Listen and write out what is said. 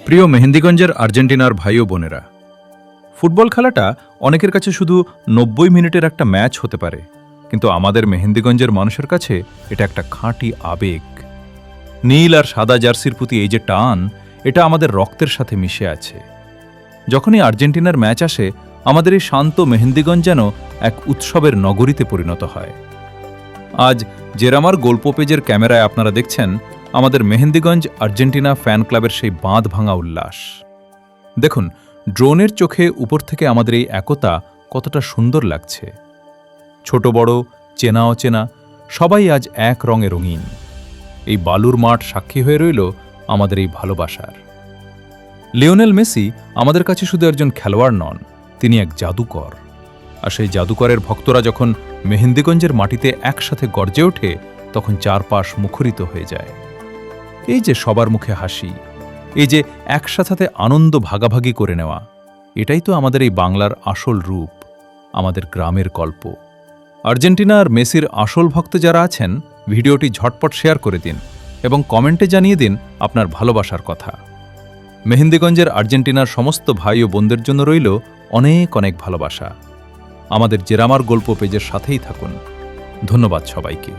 প্রিয় মেহেন্দিগঞ্জের আর্জেন্টিনার ভাই ও বোনেরা, ফুটবল খেলাটা অনেকের কাছে শুধু 90 মিনিটের একটা ম্যাচ হতে পারে, কিন্তু আমাদের মেহেন্দিগঞ্জের মানুষের কাছে এটা একটা খাঁটি আবেগ। নীল আর সাদা জার্সির প্রতি এই যে টান, এটা আমাদের রক্তের সাথে মিশে আছে। যখনই আর্জেন্টিনার ম্যাচ আসে, আমাদের এই শান্ত মেহেন্দিগঞ্জ যেন এক উৎসবের নগরীতে পরিণত হয়। আজ জেরামার গল্প পেজের ক্যামেরায় আপনারা দেখছেন আমাদের মেহেন্দিগঞ্জ আর্জেন্টিনা ফ্যান ক্লাবের সেই বাঁধ ভাঙা উল্লাস। দেখুন, ড্রোনের চোখে উপর থেকে আমাদের এই একতা কতটা সুন্দর লাগছে। ছোট বড়, চেনা অচেনা, সবাই আজ এক রঙে রঙিন। এই বালুর মাঠ সাক্ষী হয়ে রইল আমাদের এই ভালোবাসার। লিওনেল মেসি আমাদের কাছে শুধু একজন খেলোয়াড় নন, তিনি এক জাদুকর। আর সেই জাদুকরের ভক্তরা যখন মেহেন্দিগঞ্জের মাটিতে একসাথে গর্জে ওঠে, তখন চারপাশ মুখরিত হয়ে যায়। এই যে সবার মুখে হাসি, এই যে একসাথে আনন্দ ভাগাভাগি করে নেওয়া, এটাই তো আমাদের এই বাংলার আসল রূপ, আমাদের গ্রামের গল্প। আর্জেন্টিনা আর মেসির আসল ভক্ত যারা আছেন, ভিডিওটি ঝটপট শেয়ার করে দিন এবং কমেন্টে জানিয়ে দিন আপনার ভালোবাসার কথা। মেহেন্দিগঞ্জের আর্জেন্টিনার সমস্ত ভাই ও বোনদের জন্য রইল অনেক অনেক ভালোবাসা। আমাদের জেরামার গল্প পেজের সাথেই থাকুন। ধন্যবাদ সবাইকে।